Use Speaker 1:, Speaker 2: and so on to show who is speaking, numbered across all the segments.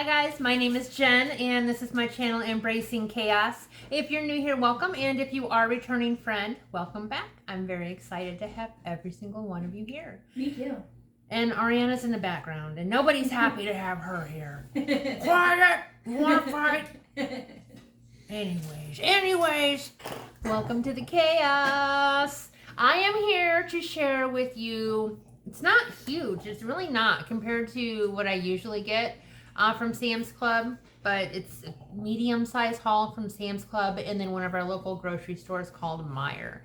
Speaker 1: Hi guys, my name is Jen and this is my channel Embracing Chaos. If you're new here, welcome, and if you are a returning friend, welcome back. I'm very excited to have every single one of you here.
Speaker 2: Me too.
Speaker 1: And Ariana's in the background and nobody's happy to have her here. Quiet! You wanna fight? Anyways, welcome to the chaos. I am here to share with you, it's not huge, it's really not compared to what I usually get from Sam's Club, but it's a medium-sized haul from Sam's Club and then one of our local grocery stores called Meijer.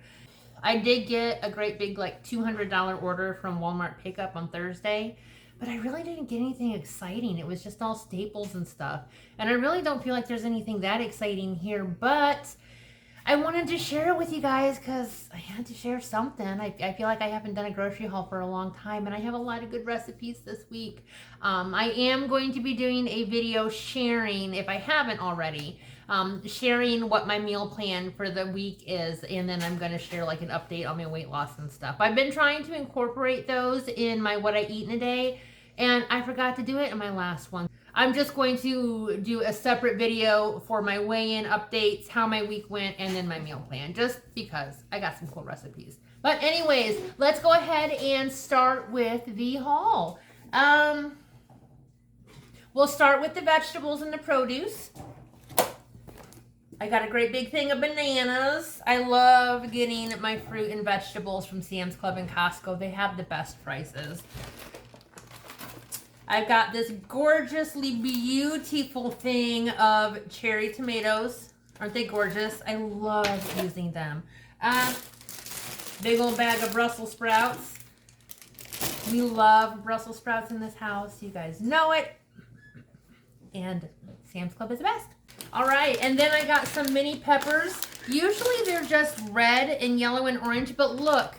Speaker 1: I did get a great big like $200 order from Walmart pickup on Thursday, but I really didn't get anything exciting. It was just all staples and stuff. And I really don't feel like there's anything that exciting here, but I wanted to share it with you guys because I had to share something. I feel like I haven't done a grocery haul for a long time, and I have a lot of good recipes this week. I am going to be doing a video sharing, if I haven't already, sharing what my meal plan for the week is, and then I'm going to share like an update on my weight loss and stuff. I've been trying to incorporate those in my what I eat in a day, and I forgot to do it in my last one. I'm just going to do a separate video for my weigh-in updates, how my week went, and then my meal plan, just because I got some cool recipes. But anyways, let's go ahead and start with the haul. We'll start with the vegetables and the produce. I got a great big thing of bananas. I love getting my fruit and vegetables from Sam's Club and Costco. They have the best prices. I've got this gorgeously beautiful thing of cherry tomatoes. Aren't they gorgeous? I love using them. Big old bag of Brussels sprouts. We love Brussels sprouts in this house. You guys know it. And Sam's Club is the best. All right, and then I got some mini peppers. Usually they're just red and yellow and orange, but look,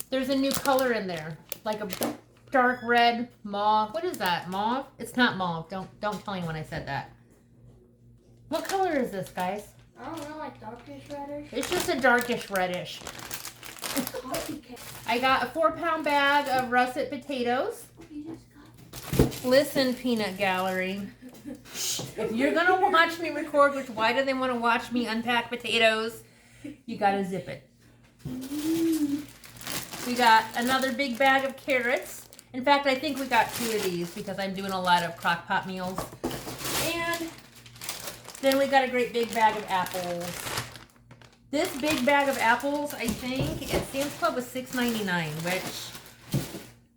Speaker 1: there's a new color in there. Like a dark red, mauve. What is that? Mauve? It's not mauve. Don't tell me when I said that. What color is this, guys?
Speaker 2: I don't know, like darkish reddish.
Speaker 1: It's just a darkish reddish. I got a 4-pound bag of russet potatoes.
Speaker 2: You just got...
Speaker 1: Listen, Peanut Gallery. If you're gonna watch me record, which why do they want to watch me unpack potatoes? You gotta zip it. We got another big bag of carrots. In fact, I think we got 2 of these because I'm doing a lot of crock pot meals. And then we got a great big bag of apples. This big bag of apples, I think, at Sam's Club was $6.99, which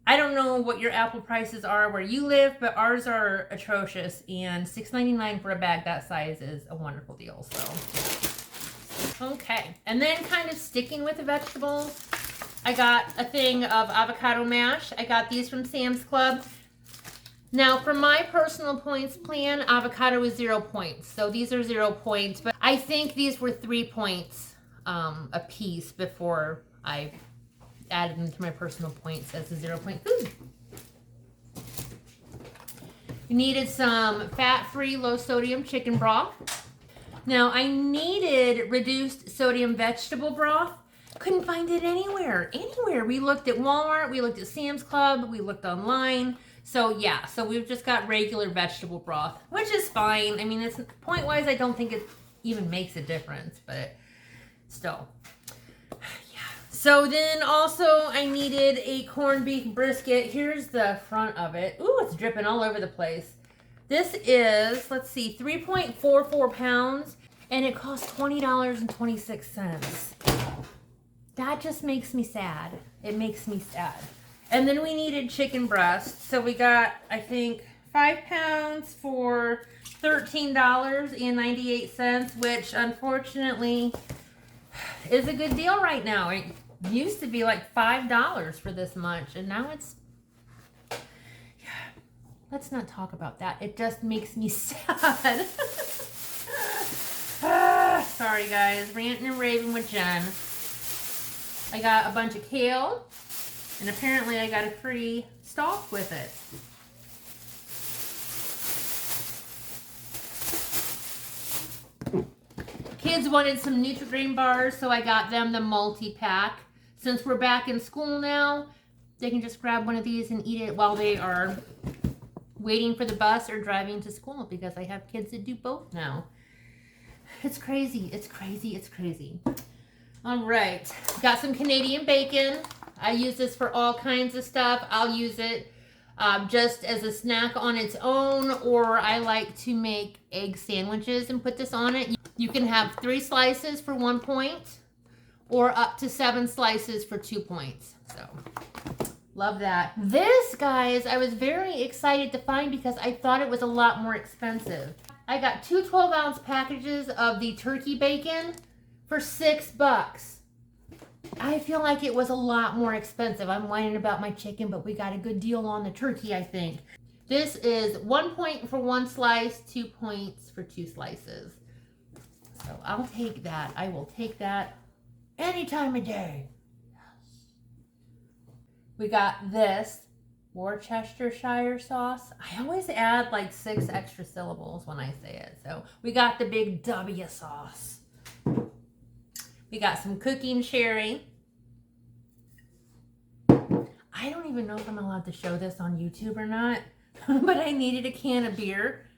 Speaker 1: I don't know what your apple prices are where you live, but ours are atrocious. And $6.99 for a bag that size is a wonderful deal. So, okay. And then kind of sticking with the vegetables, I got a thing of avocado mash. I got these from Sam's Club. Now, for my personal points plan, avocado is 0 points. So these are 0 points, but I think these were 3 points a piece before I added them to my personal points as a 0 point food. We needed some fat-free, low-sodium chicken broth. Now, I needed reduced sodium vegetable broth. Couldn't find it anywhere. We looked at Walmart, we looked at Sam's Club, we looked online. So yeah, so we've just got regular vegetable broth, which is fine. I mean, it's point-wise, I don't think it even makes a difference, but still. Yeah. So then also I needed a corned beef brisket. Here's the front of it. Ooh, it's dripping all over the place. This is, let's see, 3.44 pounds, and it costs $20.26. That just makes me sad. It makes me sad. And then we needed chicken breast. So we got, I think, 5 pounds for $13.98, which unfortunately is a good deal right now. It used to be like $5 for this much, and now it's... Let's not talk about that. It just makes me sad. Sorry, guys. Ranting and raving with Jen. I got a bunch of kale, and apparently I got a free stalk with it. Kids wanted some Nutri-Grain bars, so I got them the multi-pack. Since we're back in school now, they can just grab one of these and eat it while they are waiting for the bus or driving to school because I have kids that do both now. It's crazy. It's crazy. It's crazy. All right. Got some Canadian bacon. I use this for all kinds of stuff. I'll use it just as a snack on its own, or I like to make egg sandwiches and put this on it. You can have 3 slices for 1 point or up to 7 slices for 2 points. So love that. This, guys, I was very excited to find because I thought it was a lot more expensive. I got 2 12-ounce packages of the turkey bacon for $6. I feel like it was a lot more expensive. I'm whining about my chicken, but we got a good deal on the turkey, I think. This is 1 point for 1 slice, 2 points for 2 slices. So I'll take that. I will take that any time of day. We got this Worcestershire sauce. I always add like 6 extra syllables when I say it. So we got the big W sauce. We got some cooking sherry. I don't even know if I'm allowed to show this on YouTube or not, but I needed a can of beer.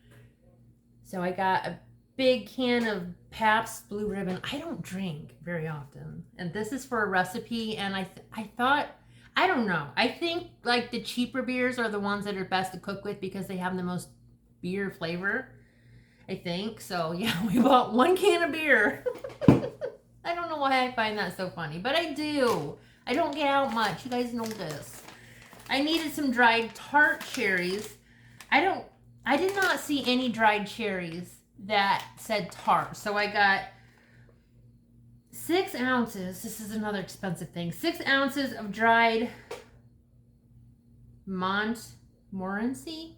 Speaker 1: So I got a big can of Pabst Blue Ribbon. I don't drink very often. And this is for a recipe, and I thought, I don't know. I think like the cheaper beers are the ones that are best to cook with because they have the most beer flavor, I think. So yeah, we bought 1 can of beer. I don't know why I find that so funny, but I do. I don't get out much. You guys know this. I needed some dried tart cherries. I did not see any dried cherries that said tart. So I got 6 ounces. This is another expensive thing. 6 ounces of dried Montmorency.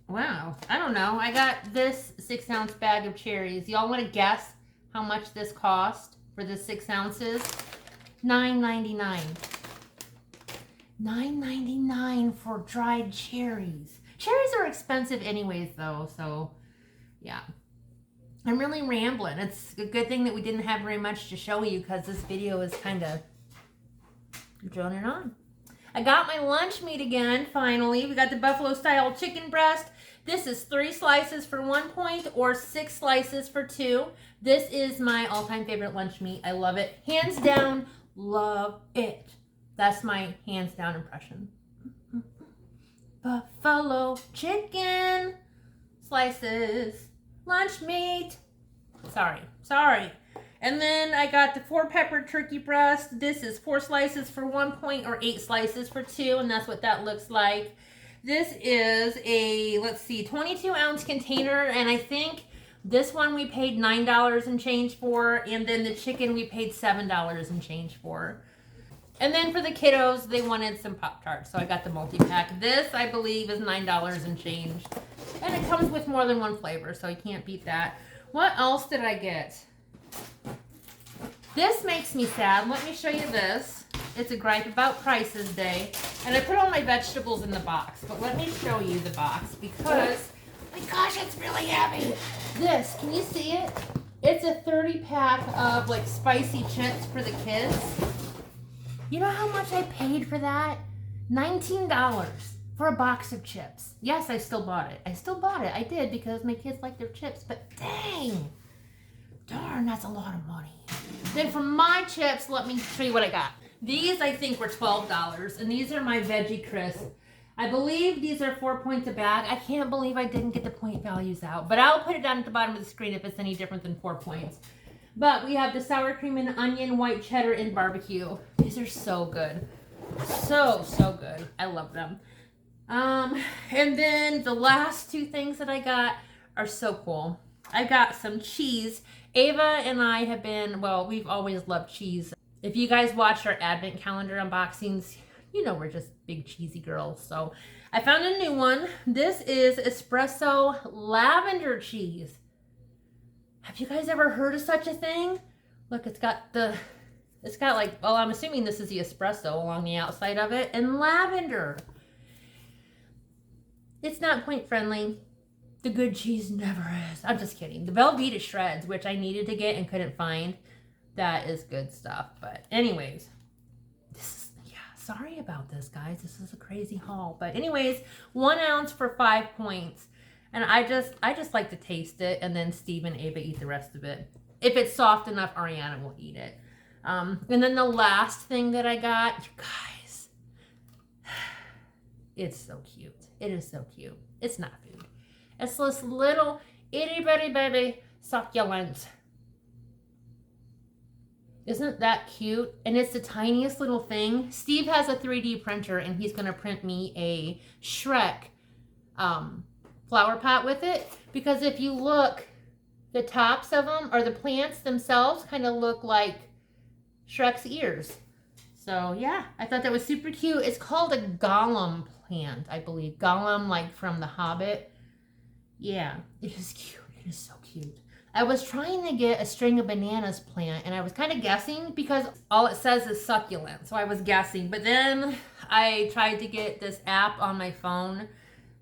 Speaker 1: Wow, I don't know. I got this 6-ounce bag of cherries. Y'all want to guess how much this cost for the 6 ounces? $9.99. $9.99 for dried cherries. Cherries are expensive anyways, though, so yeah. I'm really rambling. It's a good thing that we didn't have very much to show you because this video is kind of droning on. I got my lunch meat again, finally. We got the buffalo style chicken breast. This is 3 slices for 1 point or 6 slices for 2. This is my all-time favorite lunch meat. I love it. Hands down, love it. That's my hands down impression. Buffalo chicken slices, lunch meat. Sorry. And then I got the 4-pepper turkey breast. This is 4 slices for 1 point or 8 slices for 2, and that's what that looks like. This is a, let's see, 22-ounce container, and I think this one we paid $9 and change for, and then the chicken we paid $7 and change for. And then for the kiddos, they wanted some Pop-Tarts, so I got the multi-pack. This, I believe, is $9 and change. And it comes with more than 1 flavor, so you can't beat that. What else did I get? This makes me sad. Let me show you this. It's a gripe about prices day. And I put all my vegetables in the box. But let me show you the box because, oh my gosh, it's really heavy. This, can you see it? It's a 30-pack of like spicy chips for the kids. You know how much I paid for that? $19 for a box of chips. Yes, I still bought it. I did because my kids like their chips. But dang, darn, that's a lot of money. Then for my chips, let me show you what I got. These I think were $12, and these are my Veggie Crisp. I believe these are 4 points a bag. I can't believe I didn't get the point values out, but I'll put it down at the bottom of the screen if it's any different than 4 points. But we have the sour cream and onion, white cheddar, and barbecue. These are so good. So good. I love them. And then the last 2 things that I got are so cool. I got some cheese. Ava and I have been, well, we've always loved cheese. If you guys watch our advent calendar unboxings, you know we're just big cheesy girls. So I found a new one. This is espresso lavender cheese. Have you guys ever heard of such a thing? Look, it's got like, well, I'm assuming this is the espresso along the outside of it, and lavender. It's not point friendly. The good cheese never is. I'm just kidding. The Velveeta shreds, which I needed to get and couldn't find, that is good stuff. But anyways, this is, yeah, sorry about this, guys. This is a crazy haul. But anyways, 1 ounce for 5 points. And I just like to taste it, and then Steve and Ava eat the rest of it. If it's soft enough, Ariana will eat it. And then the last thing that I got, you guys, it's so cute. It is so cute. It's not food. It's this little itty bitty baby succulent. Isn't that cute? And it's the tiniest little thing. Steve has a 3D printer, and he's going to print me a Shrek flower pot with it. Because if you look, the tops of them, or the plants themselves, kind of look like Shrek's ears. So yeah, I thought that was super cute. It's called a Gollum plant, I believe. Gollum, like from The Hobbit. Yeah, it is cute. It is so cute. I was trying to get a string of bananas plant, and I was kind of guessing because all it says is succulent. So I was guessing. But then I tried to get this app on my phone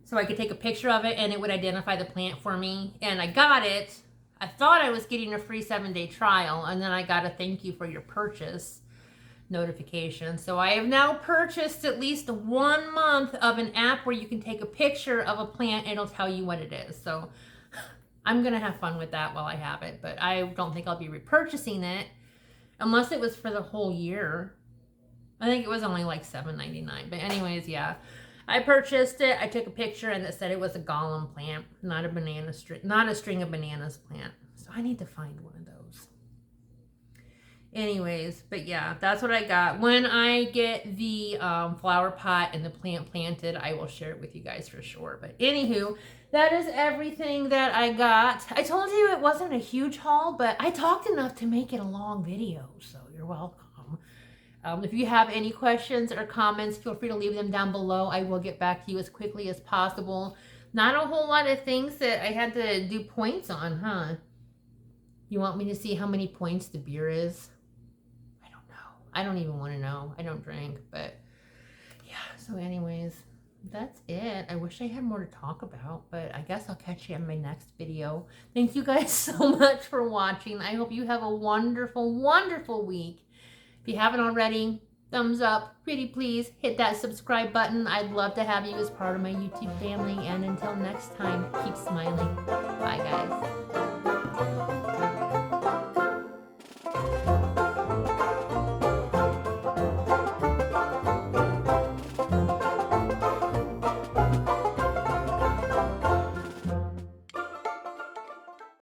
Speaker 1: so I could take a picture of it, and it would identify the plant for me. And I got it. I thought I was getting a free 7-day trial, and then I got a thank you for your purchase notification. So I have now purchased at least 1 month of an app where you can take a picture of a plant and it'll tell you what it is. So I'm going to have fun with that while I have it, but I don't think I'll be repurchasing it unless it was for the whole year. I think it was only like $7.99. But anyways, yeah. I purchased it. I took a picture and it said it was a Gollum plant, not a string of bananas plant. So I need to find one of those. Anyways, but yeah, that's what I got. When I get the flower pot and the plant planted, I will share it with you guys for sure. But anywho, that is everything that I got. I told you it wasn't a huge haul, but I talked enough to make it a long video, so you're welcome. If you have any questions or comments, feel free to leave them down below. I will get back to you as quickly as possible. Not a whole lot of things that I had to do points on, huh? You want me to see how many points the beer is? I don't know. I don't even want to know. I don't drink, but yeah. So anyways, that's it. I wish I had more to talk about, but I guess I'll catch you in my next video. Thank you guys so much for watching. I hope you have a wonderful, wonderful week. If you haven't already, thumbs up, pretty please, hit that subscribe button. I'd love to have you as part of my YouTube family. And until next time, keep smiling. Bye, guys.